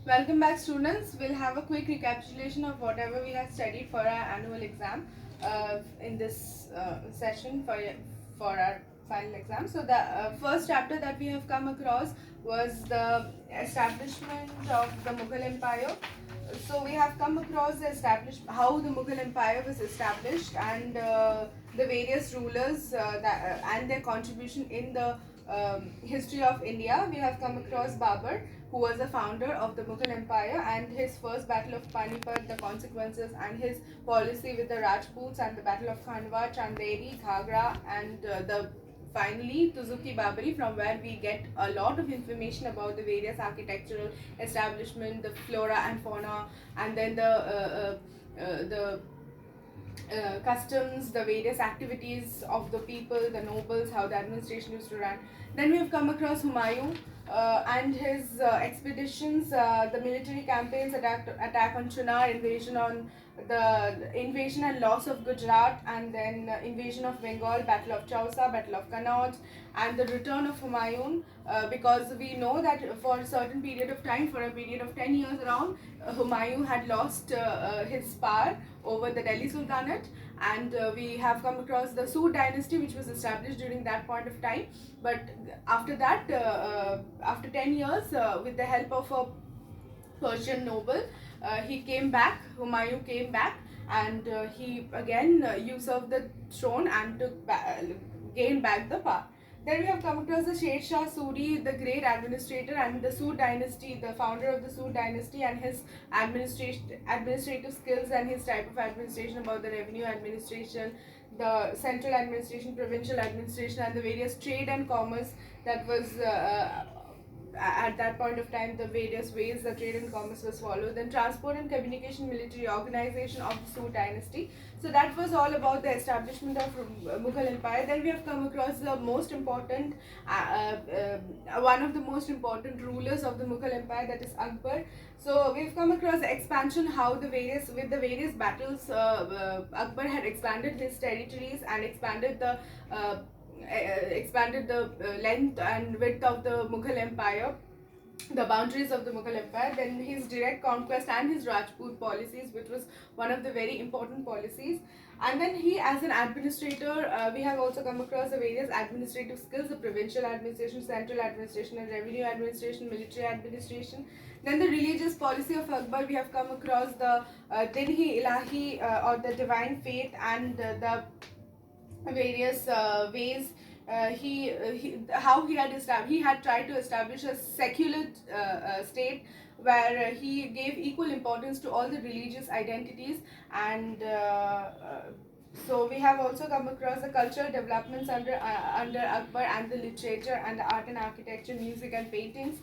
Welcome back, students. We'll have a quick recapitulation of whatever we have studied for our annual exam in this session for our final exam. So the first chapter that we have come across was the establishment of the Mughal Empire. So we have come across how the Mughal Empire was established and the various rulers and their contribution in the history of India. We have come across Babur, who was the founder of the Mughal Empire, and his first battle of Panipat, the consequences, and his policy with the Rajputs, and the battle of Khandwa, Chanderi, Ghagra, and the finally Tuzuki Babari, from where we get a lot of information about the various architectural establishment, the flora and fauna, and then the customs, the various activities of the people, the nobles, how the administration used to run. Then we have come across Humayun and his expeditions, the military campaigns, attack on Chunar, invasion and loss of Gujarat, and then invasion of Bengal, Battle of Chausa, Battle of Kannauj, and the return of Humayun. Because we know that for a certain period of time, for a period of 10 years around, Humayun had lost his power over the Delhi Sultanate, and we have come across the Sood dynasty, which was established during that point of time. But after that, after 10 years, with the help of a Persian noble, he came back. Humayun came back, and he again usurped the throne and gained back the power. Then we have come across the Sher Shah Suri, the great administrator, and the Sood dynasty, the founder of the Sood dynasty, and his administrative skills and his type of administration, about the revenue administration, the central administration, provincial administration, and the various trade and commerce that was at that point of time, the various ways that trade and commerce was followed. Then transport and communication, military organization of the Sood dynasty. So that was all about the establishment of Mughal Empire. Then we have come across the most important, one of the most important rulers of the Mughal Empire, that is Akbar. So we've come across the expansion, how with the various battles, Akbar had expanded his territories and expanded the length and width of the Mughal Empire, the boundaries of the Mughal Empire. Then his direct conquest and his Rajput policies, which was one of the very important policies. And then he, as an administrator, we have also come across the various administrative skills: the provincial administration, central administration, and revenue administration, military administration. Then the religious policy of Akbar, we have come across the Dinhi Ilahi, or the divine faith, and the various ways how he had tried to establish a secular state, where he gave equal importance to all the religious identities. And so we have also come across the cultural developments under Akbar, and the literature and the art and architecture, music and paintings.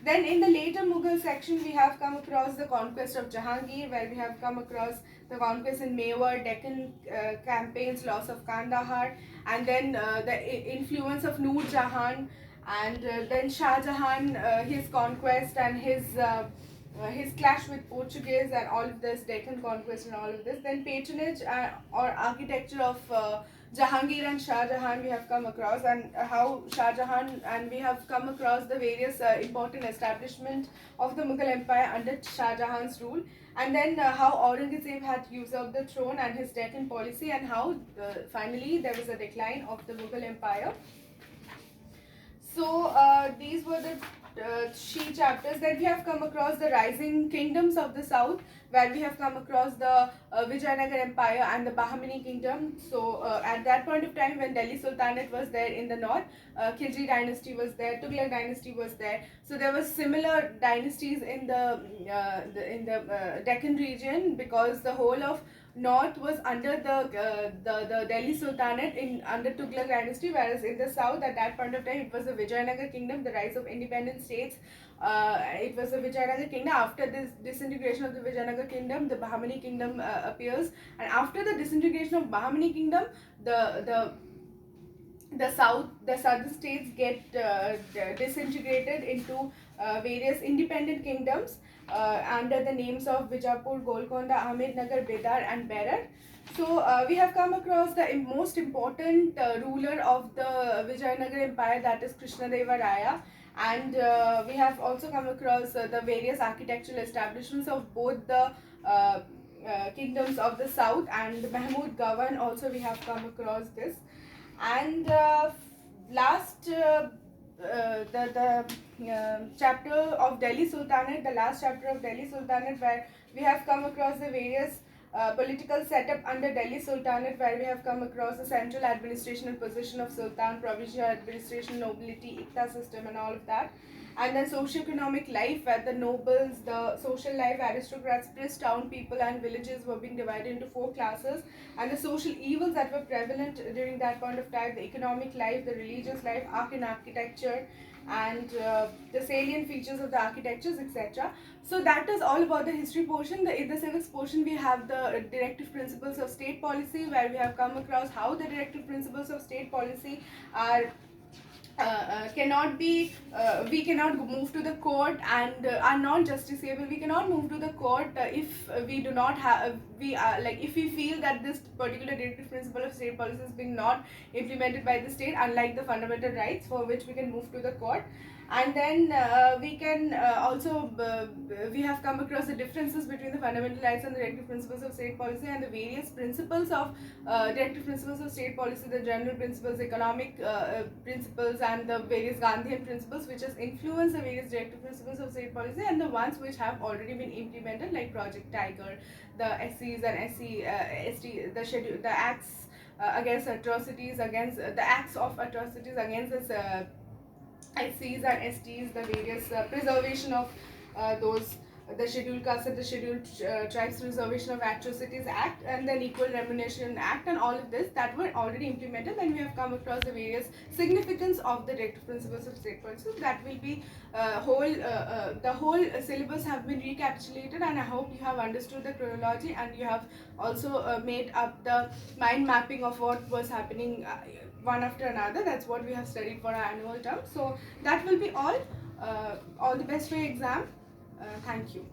Then in the later Mughal section, we have come across the conquest of Jahangir, where we have come across the conquest in Mewar, Deccan campaigns, loss of Kandahar, and then the influence of Noor Jahan, and then Shah Jahan, his conquest and his clash with Portuguese, and all of this, Deccan conquest and all of this. Then patronage or architecture of Jahangir and Shah Jahan we have come across, and how Shah Jahan, and we have come across the various important establishment of the Mughal Empire under Shah Jahan's rule. And then how Aurangzeb had usurped the throne and his Deccan policy, and how finally there was a decline of the Mughal Empire. So these were the three chapters. Then we have come across the rising kingdoms of the south, where we have come across the Vijayanagar Empire and the Bahmani kingdom. So at that point of time, when Delhi Sultanate was there in the north, Khilji dynasty was there, Tughlaq dynasty was there. So there were similar dynasties in the Deccan region, because the whole of north was under the Delhi Sultanate under Tughlaq dynasty, whereas in the south at that point of time it was the Vijayanagar kingdom, the rise of independent states. It was the Vijayanagar kingdom. After this disintegration of the Vijayanagar kingdom, the Bahmani kingdom appears, and after the disintegration of Bahmani kingdom, the southern states get disintegrated into various independent kingdoms under the names of Bijapur, Golconda, Ahmednagar, Bidar, and Berar. So we have come across the most important ruler of the Vijayanagar Empire, that is Krishnadeva Raya. and we have also come across the various architectural establishments of both the kingdoms of the south and Mahmud Gawan. Also, we have come across this, and last the chapter of Delhi Sultanate, the last chapter of Delhi Sultanate, where we have come across the various political setup under Delhi Sultanate, where we have come across the central administrational position of Sultan, provincial administration, nobility, Ikta system, and all of that. And then socio-economic life, where the nobles, the social life, aristocrats, press town people, and villages were being divided into 4 classes, and the social evils that were prevalent during that point of time, the economic life, the religious life, art and architecture, and the salient features of the architectures, etc. So that is all about the history portion. In the civics portion, we have the directive principles of state policy, where we have come across how the directive principles of state policy are cannot be we cannot move to the court and are not justiciable. We cannot move to the court if we do not have we like if we feel that this particular directive principle of state policy is being not implemented by the state, unlike the fundamental rights for which we can move to the court. And then we can also we have come across the differences between the fundamental rights and the directive principles of state policy, and the various principles of directive principles of state policy, the general principles, economic principles, and the various Gandhian principles which has influenced the various directive principles of state policy, and the ones which have already been implemented, like Project Tiger, the SCs and ST, the schedule, the acts against atrocities, against the acts of atrocities against this SCs and STs, the various preservation of those, the Scheduled Castes and the Scheduled Tribes Preservation of Atrocities Act, and then Equal Remuneration Act, and all of this that were already implemented. Then we have come across the various significance of the directive principles of state policy. That will be the whole syllabus have been recapitulated, and I hope you have understood the chronology, and you have also made up the mind mapping of what was happening one after another. That's what we have studied for our annual term. So that will be all. All the best for your exam. Thank you.